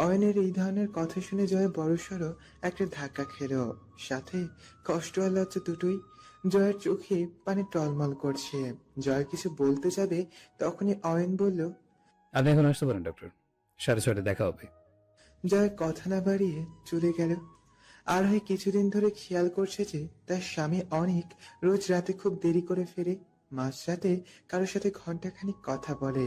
অয়নের এই ধরনের কথা শুনে জয় বড়সড় একটা ধাক্কা খেল, সাথে কষ্ট আর লজ্জা দুটোই। জয়ের চোখে পানি টলমল করছে। জয় কিছু বলতে যাবে, তখনই অয়ন বলল, আপনি এখন আসতে পারেন ডক্টর, 6:30 দেখা হবে। জয় কথা না বাড়িয়ে চলে গেল। আরোহী কিছুদিন ধরে খেয়াল করছে যে তার স্বামী অনেক রোজ রাতে খুব দেরি করে ফেরে, মাঝরাতে কারোর সাথে ঘন্টাখানিক কথা বলে।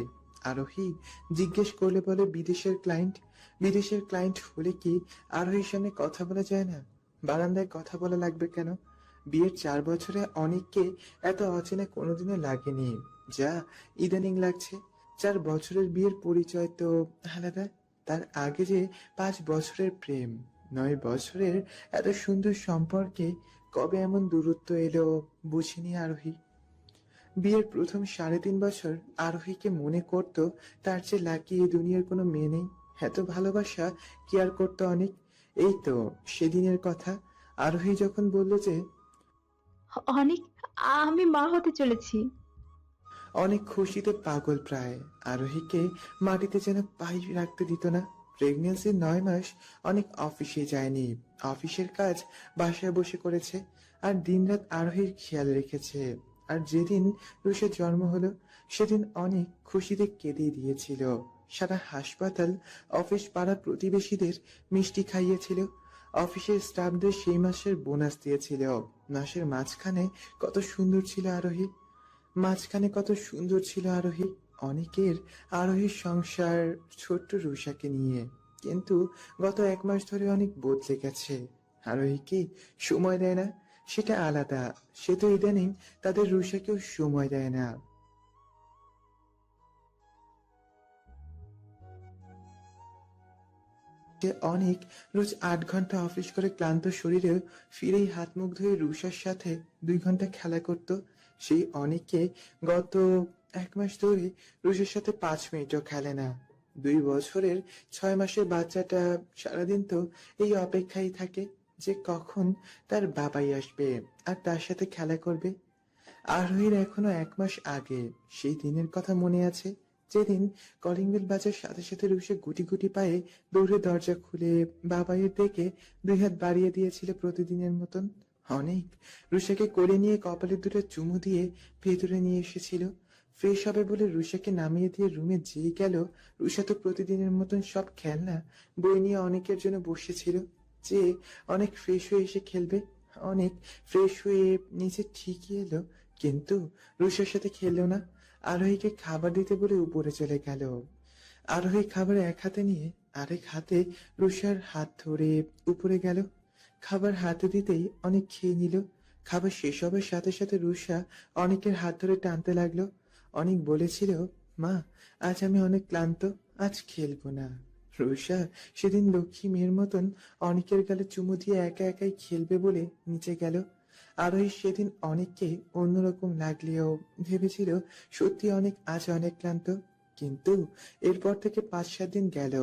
আরোহী জিজ্ঞেস করলে বলে বিদেশের ক্লায়েন্ট হলে কি আরোহীর সামনে কথা বলা যায় না? বারান্দায় কথা বলা লাগবে কেন? বিয়ের 4 বছরে অনেককে এত অচেনা কোনোদিনও লাগেনি যা ইদানিং লাগছে। 4 বছরের বিয়ের পরিচয় তো আলাদা। তার আগে যে 5 বছরের প্রেম, 9 বছরের এত সুন্দর সম্পর্কে কবে এমন দূরত্ব এলো বুঝিনি আরোহী। বিয়ের প্রথম 3.5 বছর আরোহীকে মনে করত তার চেয়ে লাকি এই দুনিয়ার কোনো মেয়ে নেই। এত ভালোবাসা কেয়ার করতো অনেক। এই তো সেদিনের কথা, আরোহী যখন বলল যে অনেক, আমি মা হতে চলেছি। অনেক খুশিতে পাগল প্রায়, আরোহীকে মাটিতে যেন পাই রাখতে দিত না। প্রেগনেন্সির 9 মাস অনেক অফিসে যায়নি, অফিসের কাজ বাসায় বসে করেছে, আর দিনরাত আরোহীর খেয়াল রেখেছে। আর যেদিন রুশের জন্ম হলো সেদিন অনেক খুশিতে কেঁদে দিয়েছিল। সারা হাসপাতাল, অফিস, পাড়া প্রতিবেশীদের মিষ্টি খাইয়েছিল। অফিসের স্টাফদের সেই মাসের বোনাস দিয়েছিল। মাসের মাঝখানে কত সুন্দর ছিল আরোহী, মাঝখানে কত সুন্দর ছিল আরোহী। অনেকের আরোহীর সংসার ছোট্ট রুষাকে নিয়ে, কিন্তু গত 1 মাস ধরে অনেক বদলে গেছে। আরোহীকে সময় দেয় না, সেটা আলাদা। সে তো ইদানিং তাদের রুষাকেও সময় দেয় না। সে অনেক রোজ 8 ঘন্টা অফিস করে ক্লান্ত শরীরেও ফিরেই হাত মুখ ধুয়ে রুষার সাথে 2 ঘন্টা খেলা করত। সেই অনেককে গত 1 মাস ধরে রুষার সাথে 5 মিনিটও খেলে না। 2 বছরের 6 মাসের বাচ্চাটা সারাদিন তো এই অপেক্ষায় থাকে যে কখন তার বাবাই আসবে আর তার সাথে খেলা করবে। আরোহীর এখনো 1 মাস আগে সেই দিনের কথা মনে আছে, যেদিন কলিং বেল বাজার সাথে সাথে রুষে গুটি গুটি পায়ে দৌড়ে দরজা খুলে বাবাইয়ের ডেকে 2 হাত বাড়িয়ে দিয়েছিল প্রতিদিনের মতন। অনেক রুষাকে কোলে নিয়ে কপালে দুটো চুমু দিয়ে ভেতরে নিয়ে এসেছিল। ফ্রেশ হবে বলে রুষাকে নামিয়ে দিয়ে রুমে যেই গেল, রুষা তো প্রতিদিনের মতন সব খেলনা বই নিয়ে অনেকের জন্য বসেছিল, যে অনেক ফ্রেশ হয়ে এসে খেলবে। অনেক ফ্রেশ হয়ে নিচে ঠিকই এলো, কিন্তু রুষার সাথে খেললো না। আরোহীকে খাবার দিতে বলে উপরে চলে গেল। আরোহী খাবার এক হাতে নিয়ে আরেক হাতে রুষার হাত ধরে উপরে গেল। খাবার হাতে দিতেই অনেক খেয়ে নিল। খাবার শেষ হবার সাথে সাথে রুষা অনেকের হাত ধরে টানতে লাগলো। অনেক বলেছিল, মা আজ আমি অনেক ক্লান্ত, আজ খেলবো না। রুষা সেদিন লক্ষ্মী মেয়ের মতন অনেকের গালে চুমু দিয়ে একা একাই খেলবে বলে নিচে গেল। আরোহী সেদিন অনেককে অন্যরকম লাগলেও ভেবেছিল সত্যি অনেক আজ অনেক ক্লান্ত। কিন্তু এরপর থেকে 5-7 দিন গেল,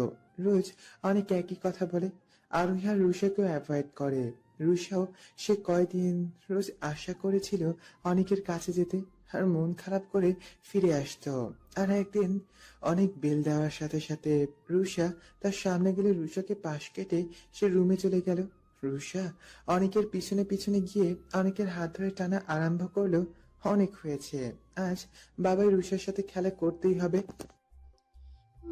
রোজ অনেক একই কথা বলে। আরোহী আর রুষাকেও অ্যাভয়েড করে। রুষাও সে কয়দিন রোজ আশা করেছিল অনেকের কাছে যেতে, আর মন খারাপ করে ফিরে আসতো। আর একদিন অনেক বেল দেওয়ার সাথে সাথে রুষা তার সামনে গেলে রুষাকে পাশ কেটে সে রুমে চলে গেল। রুষা অনেকের পিছনে পিছনে গিয়ে অনেকের হাত ধরে টানা আরম্ভ করলো। অনেক হয়েছে, আজ বাবাই রুষার সাথে খেলা করতেই হবে।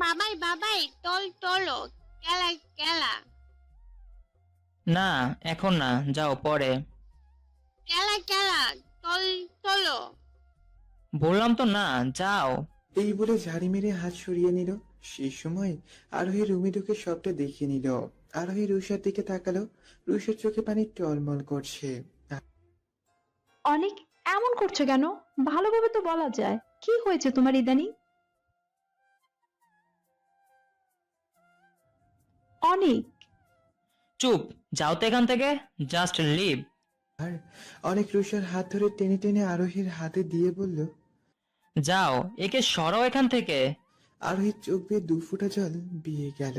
বাবাই বাবাই টল টলো কেলা কেলা না, এখন না, যাও পরে। কেলা কেলা টল টলো। বললাম তো না, যাও। এই বলে ঝাড়ি মেরে হাত সরিয়ে নিল। সেই সময় আরোহী রুমে ঢুকে সবটা দেখে নিল। আরোহী রুষার দিকে তাকালো, রুষার চোখে পানি টলমল করছে। অনেক, এমন করছো কেন? ভালোভাবে তো বলা যায়। কি হয়েছে তোমার ইদানিং? অনেক। চুপ, যাও তো এখান থেকে, জাস্ট লিভ। আর অনেক রুষার হাত ধরে টেনে টেনে আরোহীর হাতে দিয়ে বলল, যাও, একে সরাও এখান থেকে। আরোহীর চোখ বেয়ে 2 ফোঁটা জল বেয়ে গেল।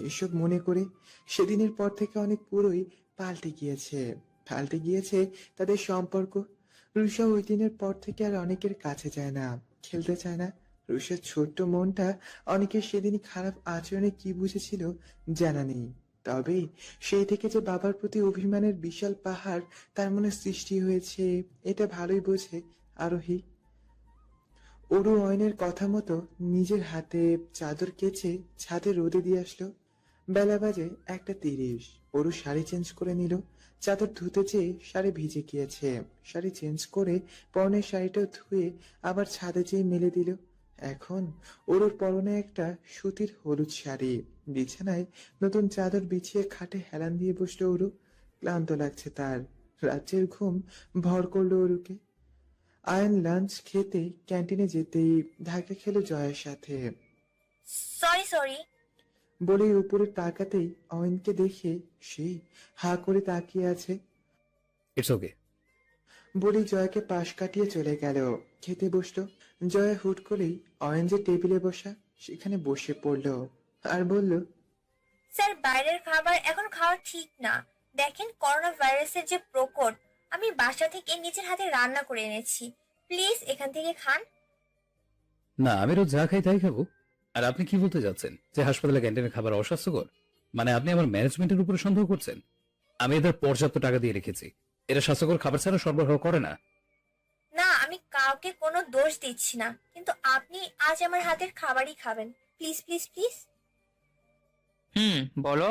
এসব মনে করে সেদিনের পর থেকে অনেক পুরোই পাল্টে গিয়েছে তাদের সম্পর্ক। রুষা ওই দিনের পর থেকে আর অনেকের কাছে যায় না, খেলতে চায় না, রুষার ছোট্ট মনটা অনেকের সেদিন খারাপ আচরণে কি বুঝেছিল জানা নেই। তবে সেই থেকে যে বাবার প্রতি অভিমানের বিশাল পাহাড় তার মনে সৃষ্টি হয়েছে এটা ভালোই বোঝে আরোহী। অরু অয়নের কথা মতো নিজের হাতে চাদর কেচে ছাদে রোদে দিয়ে আসলো। বেলা বাজে 1:30। অরু শাড়ি চেঞ্জ করে নিল। চাদর ধুতে চেয়ে শাড়ি ভিজে গিয়েছে। শাড়ি চেঞ্জ করে পরনের শাড়িটাও ধুয়ে আবার ছাদে যেয়ে মেলে দিল। এখন অরুর পরনে একটা সুতির হলুদ শাড়ি। বিছানায় নতুন চাদর বিছিয়ে খাটে হেলান দিয়ে বসলো অরু। ক্লান্ত লাগছে তার। রাজ্যের ঘুম ভর করলো অরুকে। আয়ন লাঞ্চ খেতে ক্যান্টিনে যেতেই ধাক্কা খেলো জয়ের সাথে। সরি। বলেই উপরে তাকাতেই অয়নকে দেখে সে হা করে তাকিয়ে আছে। It's okay. বলেই জয়াকে পাশ কাটিয়ে চলে গেল। খেতে বসলো। জয়া হুট করেই অয়ন যে টেবিলে বসা সেখানে বসে পড়লো আর বলল, স্যার, বাইরের খাবার এখন খাওয়া ঠিক না। দেখেন করোনা ভাইরাসের যে প্রকোপ, আমি বাসা থেকে নিজের হাতে রান্না করে এনেছি। প্লিজ এখান থেকে খান। না, আমি রোজ যা খাই তাই খাবো। আর আপনি কি বলতে যাচ্ছেন যে হাসপাতালে ক্যান্টিনের খাবার অস্বাস্থ্যকর? মানে আপনি আমার ম্যানেজমেন্টের উপরে সন্দেহ করছেন? আমি এদের পর্যাপ্ত টাকা দিয়ে রেখেছি, এরা স্বাস্থ্যকর খাবার ছাড়া সরবরাহ করে না। না, আমি কাউকে কোনো দোষ দিচ্ছি না, কিন্তু আপনি আজ আমার হাতের খাবারই খাবেন। Please please please. বলো।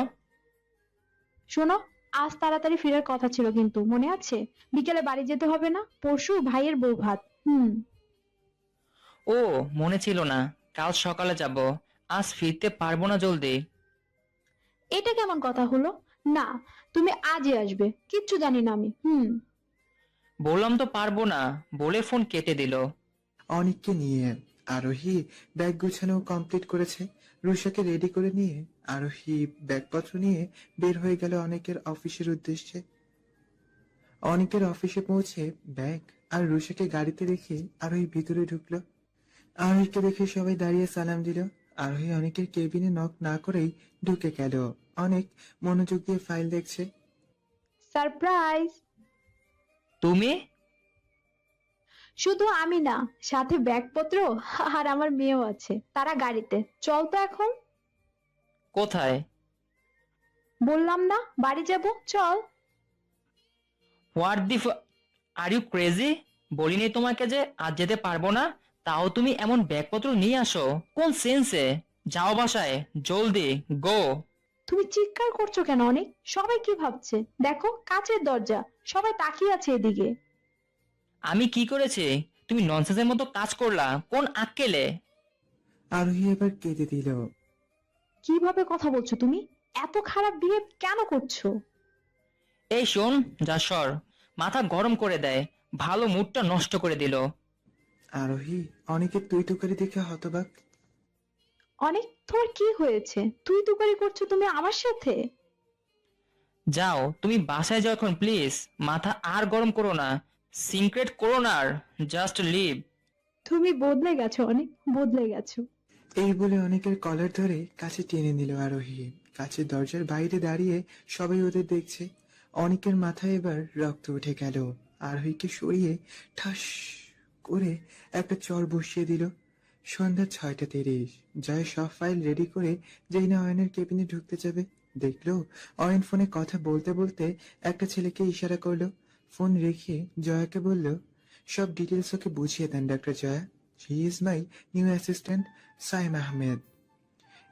শোনো, আজ তাড়াতাড়ি ফেরার কথা ছিল কিন্তু মনে আছে? বিকেলে বাড়ি যেতে হবে না? পরশু ভাইয়ের বউ ভাত। ও, মনে ছিল না। কাল সকালে যাব। আজ ফিরতে পারবো না জলদি। এটা কেমন কথা হলো? না, তুমি আজই আসবে। কিচ্ছু জানি না আমি। বললাম তো পারবো না বলে ফোন কেটে দিল। অনিককে নিয়ে আরোহী ব্যাগ গুছানো কমপ্লিট করেছে। রুষাকে রেডি করে নিয়ে আরোহী ব্যাগপত্র নিয়ে বের হয়ে গেল অনেকের অফিসের উদ্দেশ্যে। অনেকের অফিসে পৌঁছে ব্যাগ আর রুষাকে গাড়িতে রেখে আরোহী ভিতরে ঢুকলো। আরোহীকে দেখে সবাই দাঁড়িয়ে সালাম দিল। আরোহী অনেকের কেবিনে নক না করেই ঢুকে গেল। অনেক মনোযোগ দিয়ে ফাইল দেখছে। সারপ্রাইজ! তুমি? শুধু আমি না, সাথে ব্যাগপত্র আর আমার মেয়েও আছে। তারা গাড়িতে। চল তো এখন। কোথায়? বললাম না বাড়ি যাব, চল। What the are you crazy? বলিনি তোমাকে যে আজ যেতে পারবো না? তাও তুমি এমন ব্যাগপত্র নিয়ে আসো কোন সেন্সে? যাও বাসায় জলদি, গো। তুমি চিৎকার করছো কেন অনেক? সবাই কি ভাবছে দেখো, কাচের দরজা, সবাই তাকিয়ে আছে এদিকে। আমি কি করেছি? তুমি ননসেন্সের মতো কাজ করলা কোন আক্কেলে? আরোহী এবার কেঁদে দিল। কিভাবে কথা বলছো তুমি? এত খারাপ বিহেভ কেন করছো? এই শোন, যা সর। মাথা গরম করে দেয়, ভালো মুডটা নষ্ট করে দিল। আরোহী অনেকের তুই তুকারি দেখে হতবাক। অনেক, তোমার কি হয়েছে? তুই তুকারি করছো তুমি আমার সাথে? যাও, তুমি বাসায় যাও এখন প্লিজ। মাথা আর গরম করো না, সিক্রেট করো না, আর জাস্ট লিভ। তুমি বদলে গেছো অনেক, বদলে গেছো। এই বলে অনেকের কলার ধরে কাছে টেনে নিল আরোহী। কাছের দরজার বাইরে দাঁড়িয়ে সবাই ওদের দেখছে। অনেকের মাথায় এবার রক্ত উঠে গেল। আরোহীকে সরিয়ে ঠাস করে একটা চর বসিয়ে দিল। সন্ধ্যা 6:30। জয় সব ফাইল রেডি করে যেই না অয়নের কেবিনে ঢুকতে যাবে, দেখলো অয়ন ফোনে কথা বলতে বলতে একটা ছেলেকে ইশারা করলো। ফোন রেখে জয়াকে বলল, সব ডিটেলস ওকে বুঝিয়ে দেন doctor Joya. He is my new assistant Saim Ahmed.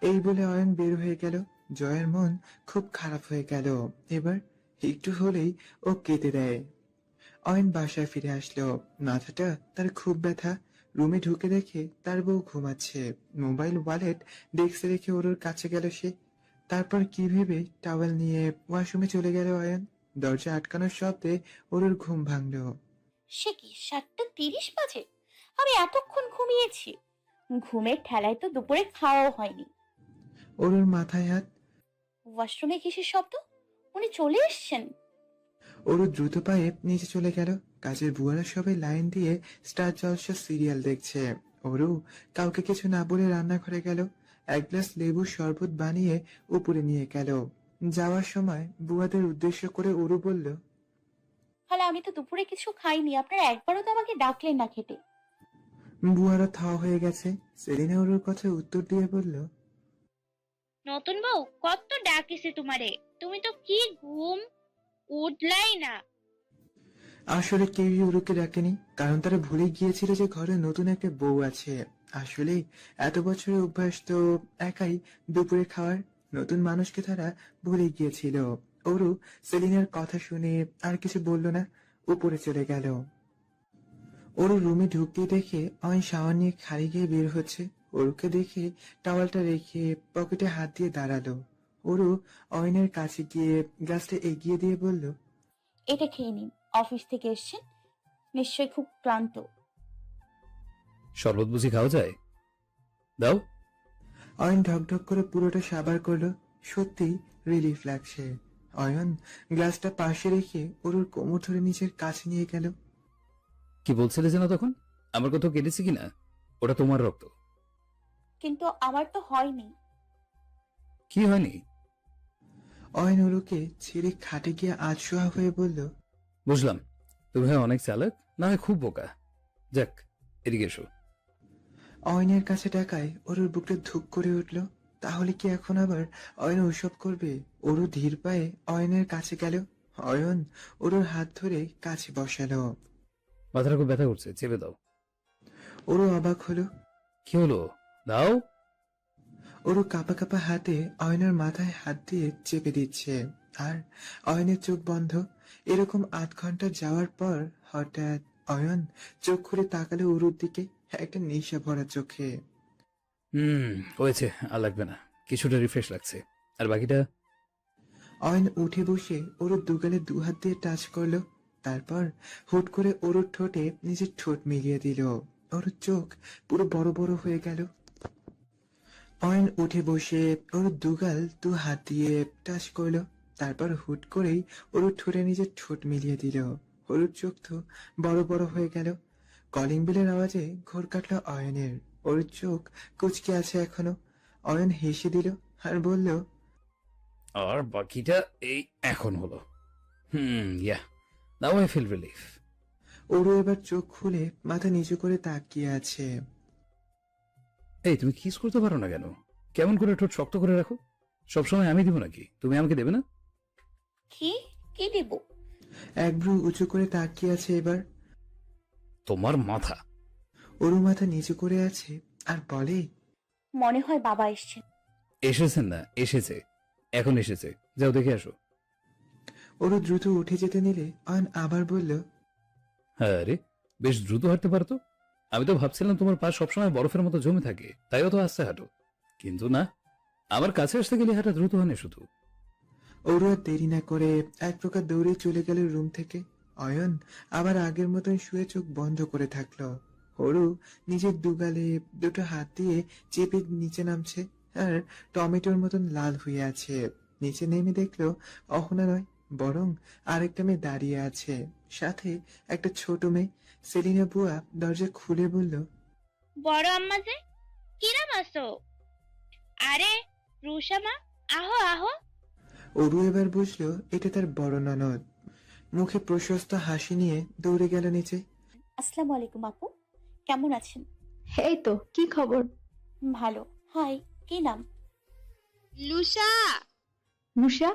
এই বলে অয়ন বের হয়ে গেল। জয়ের মন খুব খারাপ হয়ে গেল। এবার একটু হলেই ও কেঁদে দেয়। অয়ন বাসায় ফিরে আসলো। মাথাটা তার খুব ব্যথা। রুমে ঢুকে দেখে তার বউ ঘুমাচ্ছে। মোবাইল ওয়ালেট ডেস্কে রেখে ওর কাছে গেল সে। তারপর কি ভেবে টাওয়েল নিয়ে ওয়াশরুমে চলে গেল অয়ন। দরজা আটকানোর শব্দে ওর ঘুম ভাঙলো। সে কি 7:30 বাজে? আমি এতক্ষণ ঘুমিয়েছি। ঘুমের ঠেলায় তো দুপুরে খাওয়াও হয়নি। ওর মাথায় হাত। ওয়াশরুমে কিসের শব্দ? উনি চলে এসেছেন? ওর দ্রুত পায়ে নিচে চলে গেল। কাজের বুয়ারা সবাই লাইন দিয়ে স্টার জলসা সিরিয়াল দেখছে। ওরও কাউকে কিছু না বলে রান্নাঘরে গেল। এক গ্লাস লেবুর শরবত বানিয়ে উপরে নিয়ে গেল। যাওয়ার সময় বুয়াদের উদ্দেশ্য করে ওরু বলল, তাহলে আমি তো দুপুরে কিছু খাইনি, আপনারা একবারও তো আমাকে ডাকলেন না খেতে। বুয়ারা থাওয়া হয়ে গেছে। সেলিনা ওর কথা উত্তর দিয়ে বলল, নতুন বউ কত ডাকিছে তোমারে, তুমি তো কি ঘুম উঠলাই না। আসলে কেউই ওরুকে ডাকেনি, কারণ তারা ভুলে গিয়েছিল যে ঘরে নতুন একটা বউ আছে। আসলে এত বছরের অভ্যাস তো একাই দুপুরে খাওয়ার, নতুন মানুষকে তারা ভুলে গিয়েছিল। ওরু সেলিনার কথা শুনে আর কিছু বলল না, উপরে চলে গেল। ওরু রুমে ঢুকতে দেখে অয়ন শাওয়ার নিয়ে খালি গিয়ে বের হচ্ছে। ওরুকে দেখে টাওয়ালটা রেখে পকেটে হাত দিয়ে দাঁড়ালো। ওরু অয়নের কাছে গিয়ে গ্লাসটা এগিয়ে দিয়ে বলল, এটা খেয়ে নিন, অফিস থেকে এসেছেন, নিশ্চয়ই খুব ক্লান্ত। শরবত বুঝি খাওয়া যায়? দাও। অয়ন ঢকঢক করে পুরোটা সাবার করলো। সত্যি রিলিফ লাগছে। অয়ন গ্লাসটা পাশে রেখে ওরুর কোমর ধরে নিজের কাছে নিয়ে গেল। কি বলছিলে যেন তখন? আমার কোথাও কেটেছে কিনা? ওটা তোমার রক্ত। কিন্তু আমার তো হয়নি। কি হয়নি? অয়ন ওরুকে ছেড়ে খাটে গিয়ে আধশোয়া হয়ে বলল, বুঝলাম, তুমি হয় অনেক চালাক, না হয় খুব বোকা। যাক, এদিকে এসো। অয়নের কাছে টাকায় ওরুর বুকটা ধুক করে উঠল। তাহলে কি এখন আবার অয়ন ওসব করবে? ওরু ধীর পায়ে অয়নের কাছে গেল। অয়ন ওরুর হাত ধরে কাছে বসালো। মাথাটা খুব ব্যথা করছে, চেপে দাও। ওরু অবাক হলো। কি হলো? দাও। ওরু কাঁপা কাঁপা হাতে অয়নের মাথায় হাত দিয়ে চেপে দিচ্ছে, আর অয়নের চোখ বন্ধ। এরকম 8 ঘন্টা যাওয়ার পর হঠাৎ অয়ন চোখ খুলে তাকালো ওরুর দিকে, একটা নেশা ভরা চোখে। হয়েছে, আর লাগবে না, কিছুটা রিফ্রেশ লাগছে। আর বাকিটা? অয়ন উঠে বসে ওরুর দুগালে 2 হাত দিয়ে টাচ করলো। তারপর হুট করে ওরুর ঠোঁটে নিজের ঠোঁট মিলিয়ে দিল। ওরুর চোখ পুরো বড় বড় হয়ে গেল। অয়ন উঠে বসে ওর দুগাল 2 হাত দিয়ে টাচ করলো। তারপর হুট করেই ওর ঠোঁটে নিজের ঠোঁট মিলিয়ে দিল। ওর চোখ তো বড় বড় হয়ে গেল। কলিং বেলের আওয়াজে ঘোর কাটল অয়নের। ওর চোখ কুচকে আছে এখনো। অয়ন হেসে দিল আর বলল, আর বাকিটা এই এখন হলো। ইয়া, নাও আই ফিল রিলিফ। ওরও এবার চোখ খুলে মাথা নিচু করে তাকিয়ে আছে। এই, তুমি কিস করতে পারো না কেন? কেমন করে ঠোঁট শক্ত করে রাখো? সবসময় আমি দিব নাকি? তুমি আমাকে দেবে না? কি কি দেব? এক ভ্রু উঁচু করে তাকিয়ে আছে এবার। তোমার মাথা। ওরু মাথা নিচু করে আছে আর বলে, মনে হয় বাবা এসছেন। এসেছেন না, এসেছে, এখন এসেছে। যাও দেখে আসো। ওরু দ্রুত উঠে যেতে নিলে অয়ন আবার বলল, হ্যাঁ রে, বেশ দ্রুত হাঁটতে পারতো। আমি তো ভাবছিলাম তোমার পা সবসময় বরফের মতো জমে থাকে, তাইও তো আস্তে হাঁটো। কিন্তু না, আমার কাছে আসতে গেলে হাঁটা দ্রুত হয় না শুধু। ওরু আর দেরি না করে এক প্রকার দৌড়ে চলে গেল রুম থেকে। অয়ন আবার আগের মতন শুয়ে চোখ বন্ধ করে থাকলো। ওরু নিজের দুগালে 2টো হাত দিয়ে চেপে নিচে নামছে, আর টমেটোর মতন লাল হয়ে আছে। নিচে নেমে দেখলো অহনা নয়, বরং আরেকটা মেয়ে দাঁড়িয়ে আছে, সাথে একটা ছোট মেয়ে। সেলিনা বুয়া দরজা খুলে বলল, বড় আম্মা যে, কিরাম আছো? আরে রুষা মা, আহো আহো। ওরু এবার বুঝলো এটা তার বড় ননদ। মুখে প্রশস্ত হাসি নিয়ে দৌড়ে গেল নিচে। আসসালামু আলাইকুম আপু, কেমন আছেন? এই তো, কি খবর? ভালো। হাই, কি নাম? লুসা। রুষা?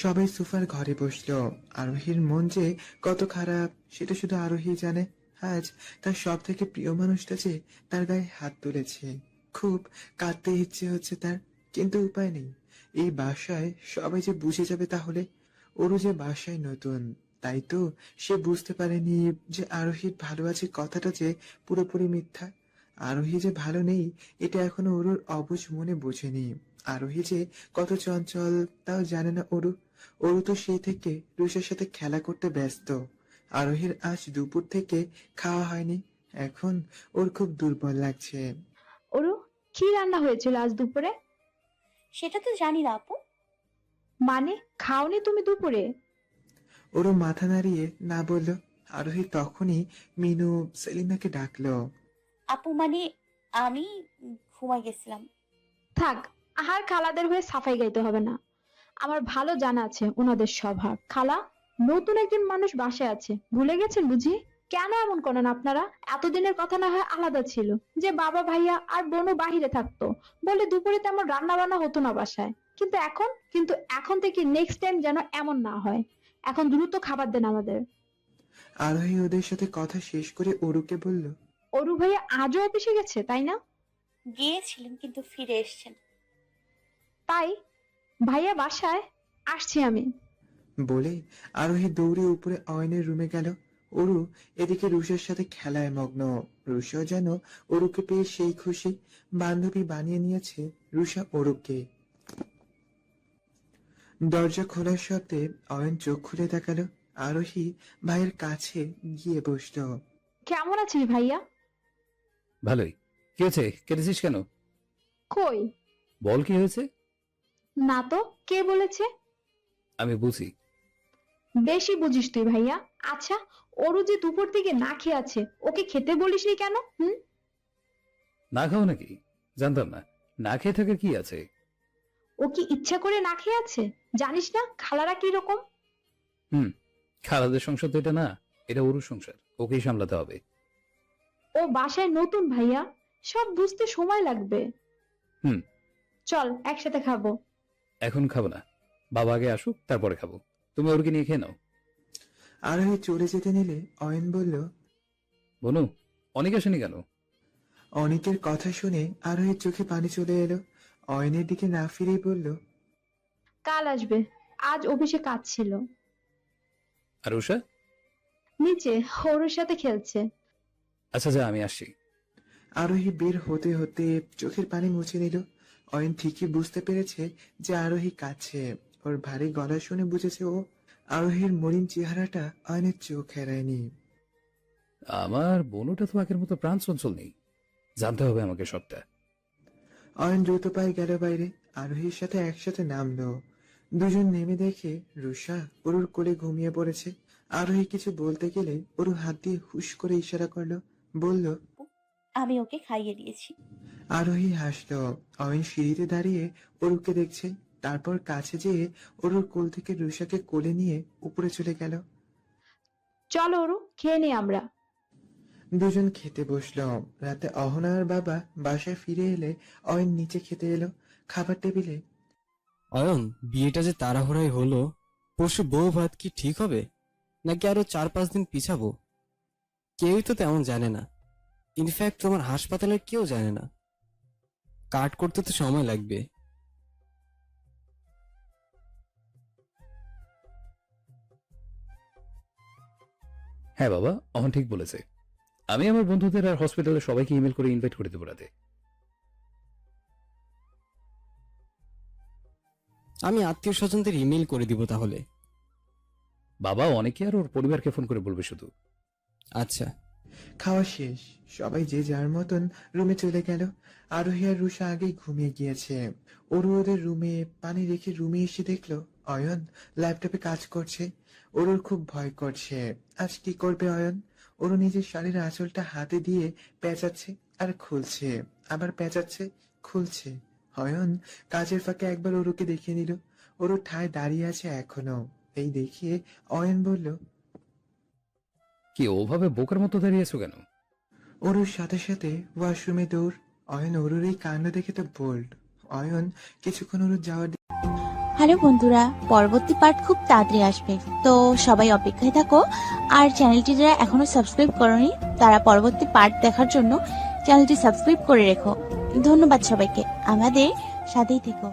সবাই সোফার ঘরে বসলো। আরোহীর মন যে কত খারাপ সেটা শুধু আরোহী জানে। আজ তার সব থেকে প্রিয় মানুষটা যে তার গায়ে হাত তুলেছে। খুব কাঁদতে ইচ্ছে হচ্ছে তার, কিন্তু উপায় নেই। এই বাসায় সবাই যে বুঝে যাবে তাহলে। ওরও যে বাসায় নতুন, তাই তো সে বুঝতে পারেনি যে আরোহীর ভালো আছে কথাটা যে পুরোপুরি মিথ্যা। আরোহী যে ভালো নেই এটা এখনো ওরুর অবুঝ মনে বোঝেনি। আরোহী যে কত চঞ্চল তাও জানে না ওরু। ওরু তো সেই থেকে রুষার সাথে খেলা করতে ব্যস্ত। আরোহীর আজ দুপুর থেকে খাওয়া হয়নি, এখন ওর খুব দুর্বল লাগছে। ওরু, কি রান্না হয়েছিল আজ দুপুরে? সেটা তো জানি না আপু। মানে খাওনি তুমি দুপুরে? ওরু মাথা নাড়িয়ে না বলল। আরোহী তখনই মিনু সেলিনাকে ডাকলো। আপু মানে আমি ঘুমাই গেছিলাম। থাক, আর খালাদের হয়ে সাফাই গাইতে হবে না। আমার ভালো জানা আছে ওনাদের স্বভাব। খালা, নতুন একজন মানুষ বাসায় আছে, ভুলে গেছেন বুঝি? কেন এমন করেন আপনারা? এতদিনের কথা না হয় আলাদা ছিল, যে বাবা ভাইয়া আর বোনও বাহিরে থাকতো বলে দুপুরে তেমন রান্না বান্না হতো না বাসায়। কিন্তু এখন থেকে নেক্সট টাইম যেন এমন না হয়। এখন দ্রুত খাবার দেন আমাদের। আরোহী ওদের সাথে কথা শেষ করে অরুকে বলল, অরু ভাইয়া আজও অফিসে গেছে তাই না? গিয়েছিলেন কিন্তু ফিরে এসেছেন। তাই ভাইয়া বাসায়? আসছি আমি। বলে আরোহী দৌড়ে উপরে অয়নের রুমে গেল। অরু এদিকে রুষার সাথে খেলায় মগ্ন। রুষাও যেন অরুকে পেয়ে সেই খুশি, বান্ধবী বানিয়ে নিয়েছে রুষা অরুকে। দরজা খোলার শব্দে অয়ন চোখ খুলে তাকালো। আরোহী ভাইয়ের কাছে গিয়ে বসলো। কেমন আছিস ভাইয়া? ভালোই। কি হয়েছে, কেটেছিস কেন? কই? বল কি হয়েছে। না তো, কে বলেছে? আমি বুঝি। বেশি বুঝিস তুই ভাইয়া। আচ্ছা, অরু যে দুপুর থেকে না খেয়ে আছে, ওকে খেতে বলিসনি কেন? না খাও নাকি? জানতাম না। না খেয়ে থাকার কি আছে? ও কি ইচ্ছা করে না খেয়ে আছে? জানিস না খালারা কি রকম? খালাদের সংসার তো এটা না, এটা ওর সংসার, ওকেই সামলাতে হবে। ও বাসায় নতুন ভাইয়া, সব বুঝতে সময় লাগবে। হুম। চল একসাথে খাবো। এখন খাবো না, বাবা আগে আসুক তারপরে খাবো। তুমি ওরকে নিয়ে খেয়ে নাও। আরোহী চলে যেতে নিলে অয়ন বলল, বনু, অনেক আসেনি কেন? অনেকের কথা শুনে আরোহীর চোখে পানি চলে এলো। অয়নের দিকে না ফিরেই বলল, কাল আসবে, আজ অফিসে কাজ ছিল। আর উষা? নিচে অরুর সাথে খেলছে। আচ্ছা যা, আমি আসছি। আরোহী বের হতে হতে চোখের পানি মুছে নিল। অয়ন ঠিকই বুঝতে পেরেছে যে আরোহী কাছে। ওর ভারী গলা শুনে বুঝেছে ও। আরোহীর মলিন চেহারাটা অয়নের চোখ এড়ায়নি। আমার বনুটা তো আগের মতো প্রাণ চঞ্চল নেই, জানতে হবে আমাকে সবটা। অয়ন দ্রুত পায়ে গেল বাইরে। আরোহীর সাথে একসাথে নামলো। দুজন নেমে দেখে রুষা অরুর কোলে ঘুমিয়ে পড়েছে। আরোহী কিছু বলতে গেলে অরু হাত দিয়ে হুশ করে ইশারা করলো, বলল, আমি ওকে খাইয়ে দিয়েছি। আরোহী হাসলো। অয়ন সিঁড়িতে দাঁড়িয়ে অরুকে দেখছে। তারপর কাছে যেয়ে অরুর কোল থেকে রুষাকে কোলে নিয়ে উপরে চলে গেল। চলো অরু, খেয়ে নি আমরা। দুজন খেতে বসলো। রাতে অহনার বাবা বাসায় ফিরে এলে অয়ন নিচে খেতে এলো। খাবার টেবিলে অয়ন, বিয়েটা যে তাড়াহুড়াই হলো, পরশু বউ ভাত কি ঠিক হবে নাকি আরো 4-5 দিন পিছাবো? কেউই তো তেমন জানে না। ইনফ্যাক্ট তোমার হাসপাতালের কেউ জানে না। কাট করতে তো সময় লাগবে। হ্যাঁ বাবা, অহন ঠিক বলেছে। আমি আমার বন্ধুদের আর হসপিটালে সবাইকে ইমেল করে ইনভাইট করে দেবো রাতে। আমি আত্মীয় স্বজনদের ইমেল করে দিব তাহলে। বাবা অনেকে আর ওর পরিবারকে ফোন করে বলবে শুধু। আচ্ছা। খাওয়া শেষ। সবাই যে যার মতন রুমে চলে গেল। আরোহী আর রুষা আগেই ঘুমিয়ে গিয়েছে। অরু ওদের রুমে পানি রেখে রুমে এসে দেখলো অয়ন ল্যাপটপে কাজ করছে। অরুর খুব ভয় করছে। আজ কি করবে অয়ন? অরু নিজের শাড়ির আঁচলটা হাতে দিয়ে পেঁচাচ্ছে আর খুলছে, আবার পেঁচাচ্ছে, খুলছে। অয়ন কাজের ফাঁকে একবার অরুকে দেখিয়ে নিল। অরু ঠায় দাঁড়িয়ে আছে এখনো। এই দেখিয়ে অয়ন বলল, কি ওভাবে বোকার মতো দাঁড়িয়েছো কেন? অরুর সাথে সাথে ওয়াশরুমে দৌড়। অয়ন অরুর এই কাণ্ড দেখে তো বোল্ড। অয়ন কিছুক্ষণ অরুর যাওয়ার হ্যালো বন্ধুরা, পরবর্তী পার্ট খুব তাড়াতাড়ি আসবে, তো সবাই অপেক্ষায় থাকো। আর চ্যানেলটি যারা এখনো সাবস্ক্রাইব করোনি তারা পরবর্তী পার্ট দেখার জন্য চ্যানেলটি সাবস্ক্রাইব করে রেখো। ধন্যবাদ সবাইকে, আমাদের সাথেই থেকো।